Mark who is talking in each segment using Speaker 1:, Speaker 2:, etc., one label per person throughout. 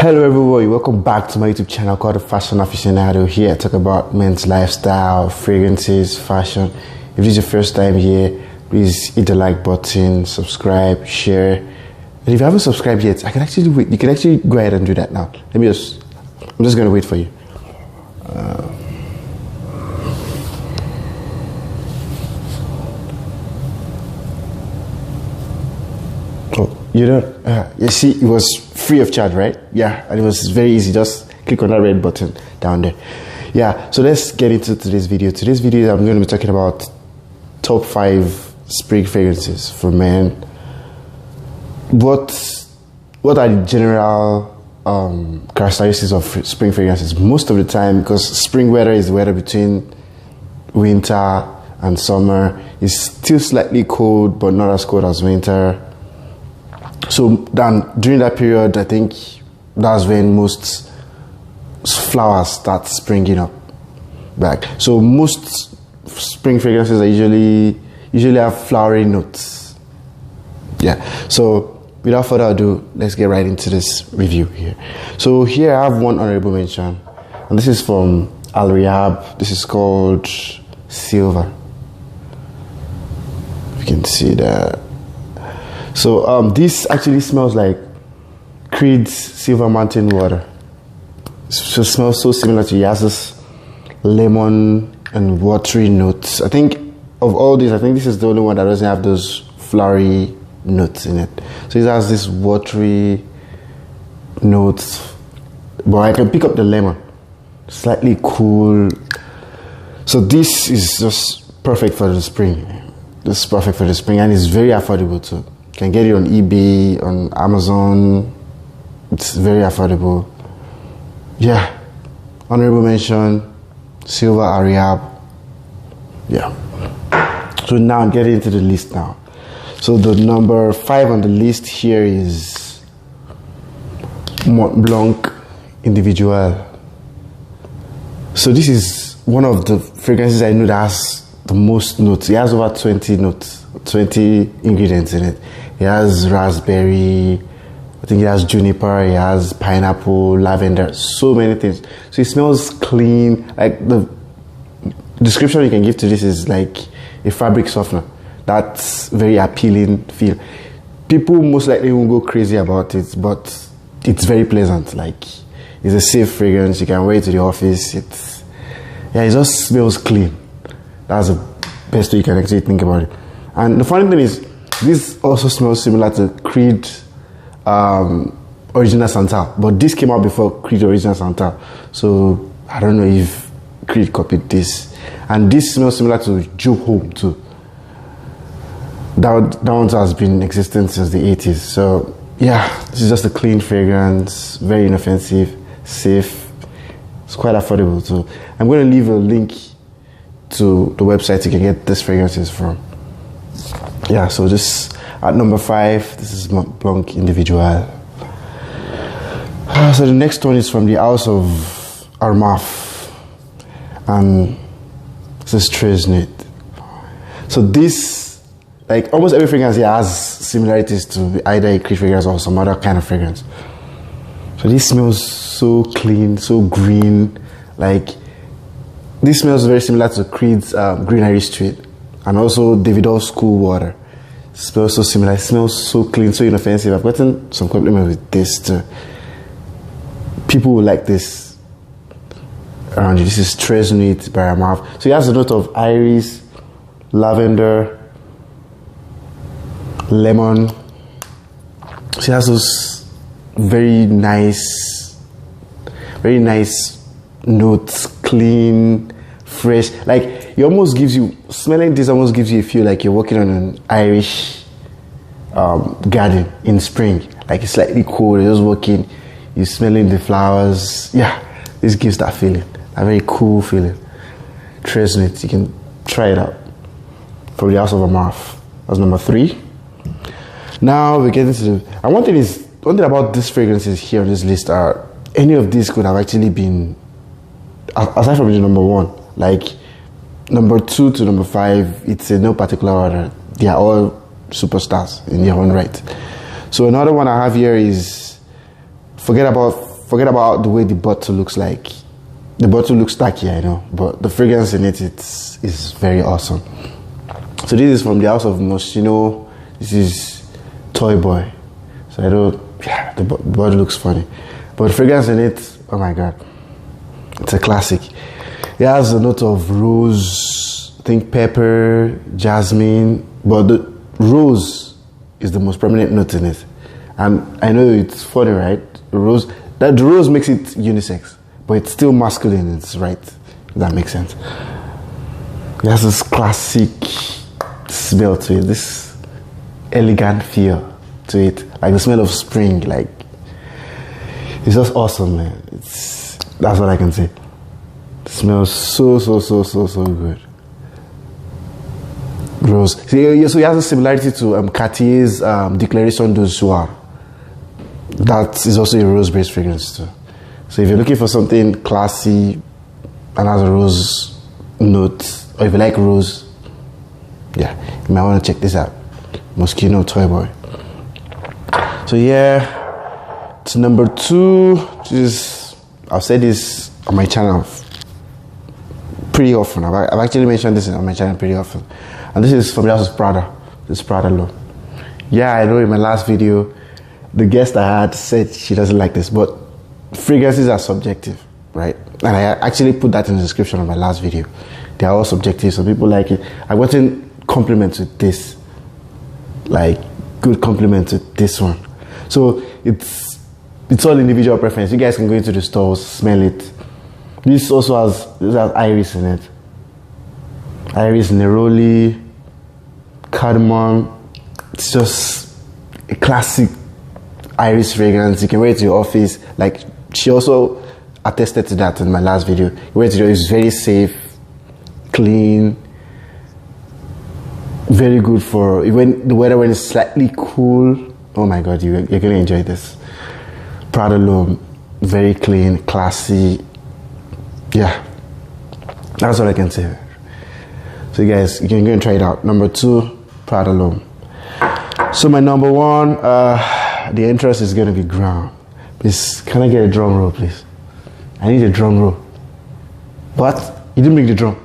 Speaker 1: Hello everybody, welcome back to my YouTube channel called The Fashion Aficionado. Here I talk about men's lifestyle, fragrances, fashion. If this is your first time here, please hit the like button, subscribe, share. And if you haven't subscribed yet, I can actually wait. You can actually go ahead and do that now. I'm just gonna wait for you. You know, you see, it was free of charge, right? Yeah, and it was very easy. Just click on that red button down there. Yeah, so let's get into today's video. Today's video, I'm going to be talking about top 5 spring fragrances for men. What are the general characteristics of spring fragrances? Most of the time, because spring weather is the weather between winter and summer, it's still slightly cold, but not as cold as winter. So then during that period, I think that's when most flowers start springing up back. So most spring fragrances are usually have flowery notes. Yeah. So without further ado, let's get right into this review here. So here I have one honorable mention, and this is from Rehab. This is called Silver. You can see that. So this actually smells like Creed's Silver Mountain Water. So it smells so similar to it. It has this lemon and watery notes. I think of all these, I think this is the only one that doesn't have those flowery notes in it. So it has this watery notes, but I can pick up the lemon. Slightly cool. So this is just perfect for the spring. This is perfect for the spring, and it's very affordable too. You can get it on eBay, on Amazon. It's very affordable. Yeah. Honorable mention, Silver Rehab. Yeah. So now I'm getting into the list now. So the number 5 on the list here is Blanc Individual. So this is one of the fragrances I know that has the most notes. It has over 20 notes, 20 ingredients in it. It has raspberry, I think it has juniper, it has pineapple, lavender, so many things. So it smells clean. Like the description you can give to this is like a fabric softener. That's very appealing feel. People most likely won't go crazy about it, but it's very pleasant. Like it's a safe fragrance. You can wear it to the office. It just smells clean. That's the best way you can actually think about it. And the funny thing is, this also smells similar to Creed Original Santal, but this came out before Creed Original Santal. So I don't know if Creed copied this. And this smells similar to Joke Home too. That one has been existent since the 80s. So yeah, this is just a clean fragrance, very inoffensive, safe. It's quite affordable too. I'm going to leave a link to the website you can get these fragrances from. Yeah, so this at number 5, this is Blanc Individual. So the next one is from the house of Armaf, and this is Nuit. So this, like almost every fragrance here has similarities to either a Creed fragrance or some other kind of fragrance. So this smells so clean, so green. Like this smells very similar to Creed's Green Irish Street, and also Davidoff's Cool Water. It smells so similar. It smells so clean, so inoffensive. I've gotten some compliments with this too. People will like this around you. This is Nuit by Amouage. So it has a note of iris, lavender, lemon. So it has those very nice notes, clean, fresh. Like it almost gives you, smelling this almost gives you a feel like you're walking on an Irish garden in spring. Like it's slightly cold, you're just walking, you're smelling the flowers. Yeah, this gives that feeling, a very cool feeling. Nuit, you can try it out from the house of Amouage. That's number 3. Now we get into the, and one thing about these fragrances here on this list are, any of these could have actually been, aside from the number 1, like number 2 to number 5, it's in no particular order. They are all superstars in their own right. So another one I have here is, forget about forget about the way the bottle looks like. The bottle looks tacky, I know, but the fragrance in it is very awesome. So this is from the house of Moschino. This is Toy Boy. So I don't, yeah, the bottle looks funny, but the fragrance in it, oh my god, it's a classic. It has a note of rose, I think pepper, jasmine, but the rose is the most prominent note in it. And I know it's funny, right? The rose makes it unisex, but it's still masculine in its right. If that makes sense. It has this classic smell to it, this elegant feel to it, like the smell of spring. Like, it's just awesome, man. That's what I can say. It smells so good. Rose. So it has a similarity to Cartier's Declaration de Soir. That is also a rose-based fragrance too. So if you're looking for something classy and has a rose note, or if you like rose, yeah, you might want to check this out. Moschino Toy Boy. So yeah, to number 2, which is, I've said this on my channel pretty often. I've actually mentioned this on my channel pretty often. And this is from the house of Prada. This is Prada L'homme. Yeah, I know in my last video, the guest I had said she doesn't like this, but fragrances are subjective, right? And I actually put that in the description of my last video. They are all subjective. Some people like it. I've gotten compliments with this, like good compliments with this one. So it's all individual preference. You guys can go into the stores, smell it. This also has iris in it. Iris, neroli, cardamom. It's just a classic iris fragrance. You can wear it to your office. Like, she also attested to that in my last video. You wear it to your, it's very safe, clean, very good for even the weather when it's slightly cool. Oh my god, you're gonna enjoy this. Prada L'homme, very clean, classy. Yeah, that's what I can say. So you guys, you can go and try it out. Number 2, Prada L'homme. So my number 1, the entrance is gonna be ground. Please, can I get a drum roll, please? I need a drum roll. What? You didn't bring the drum.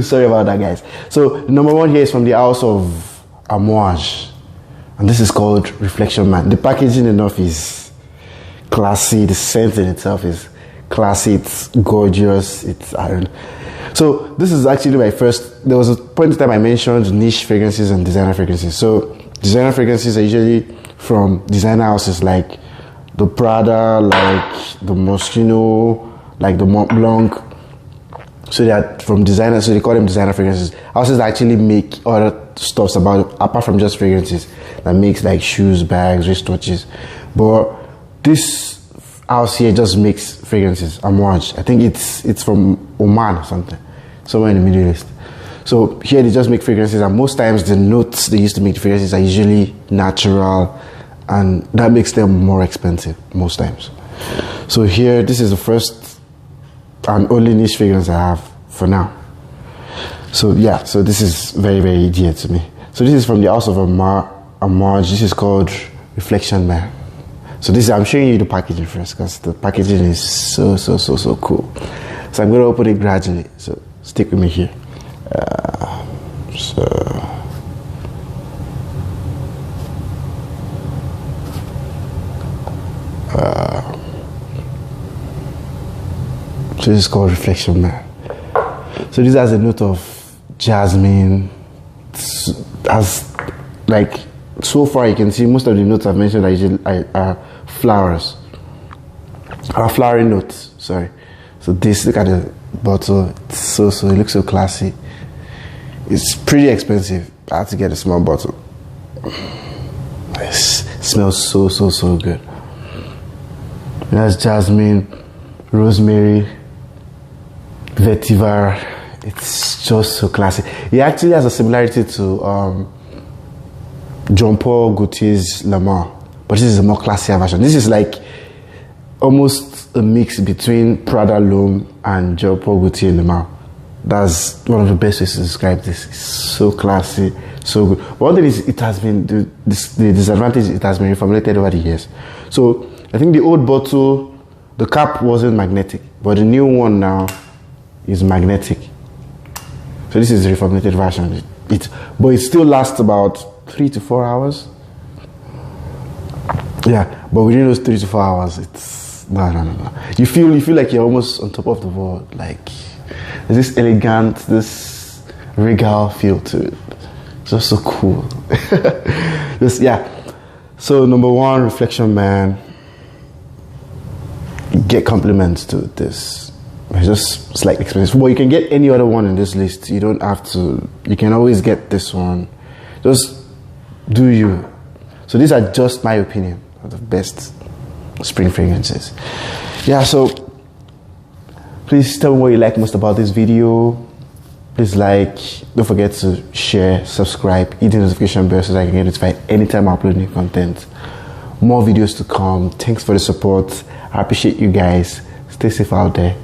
Speaker 1: Sorry about that, guys. So number 1 here is from the house of Amouage, and this is called Reflection Man. The packaging enough is classy. The scent in itself is classy. It's gorgeous. It's iron. So this is actually my first. There was a point in time I mentioned niche fragrances and designer fragrances. So designer fragrances are usually from designer houses like the Prada, like the Moschino, like the Mont Blanc. So they are from designers, so they call them designer fragrances. Houses that actually make other stuffs apart from just fragrances, that makes like shoes, bags, wristwatches. But this house here just makes fragrances. Amouage. I think it's from Oman or something, somewhere in the Middle East. So here they just make fragrances, and most times the notes they used to make the fragrances are usually natural, and that makes them more expensive most times. So here, this is the first and only niche fragrance I have for now. So yeah, so this is very dear to me. So this is from the house of Amouage. This is called Reflection Man. So this, I'm showing you the packaging first because the packaging is so cool. So I'm going to open it gradually. So stick with me here. So this is called Reflection Man. So this has a note of jasmine. As like so far you can see most of the notes I've mentioned are flowers. Are flowery notes. Sorry. So this, look at the bottle. It's it looks so classy. It's pretty expensive. I had to get a small bottle. It smells so good. It has jasmine, rosemary, vetiver. It's just so classy. It actually has a similarity to Jean Paul Gaultier's L'homme, but this is a more classier version. This is like almost a mix between Prada L'homme and Jean Paul Gaultier L'homme. That's one of the best ways to describe this. It's so classy, So good. But one thing is, it has been the disadvantage. It has been reformulated over the years. So I think the old bottle, the cap wasn't magnetic, but the new one now is magnetic. So this is the reformulated version. But it still lasts about 3 to 4 hours. Yeah, but within those 3 to 4 hours, it's no. You feel like you're almost on top of the world. Like there's this elegant, this regal feel to it. It's just so cool. So number 1, Reflection Man. Get compliments to this. It's just slightly expensive. Well, you can get any other one in this list. You don't have to. You can always get this one. Just do you. So these are just my opinion of the best spring fragrances. Yeah, so please tell me what you like most about this video. Please like, don't forget to share, subscribe, hit the notification bell so that I can get notified anytime I upload new content. More videos to come. Thanks for the support. I appreciate you guys. Stay safe out there.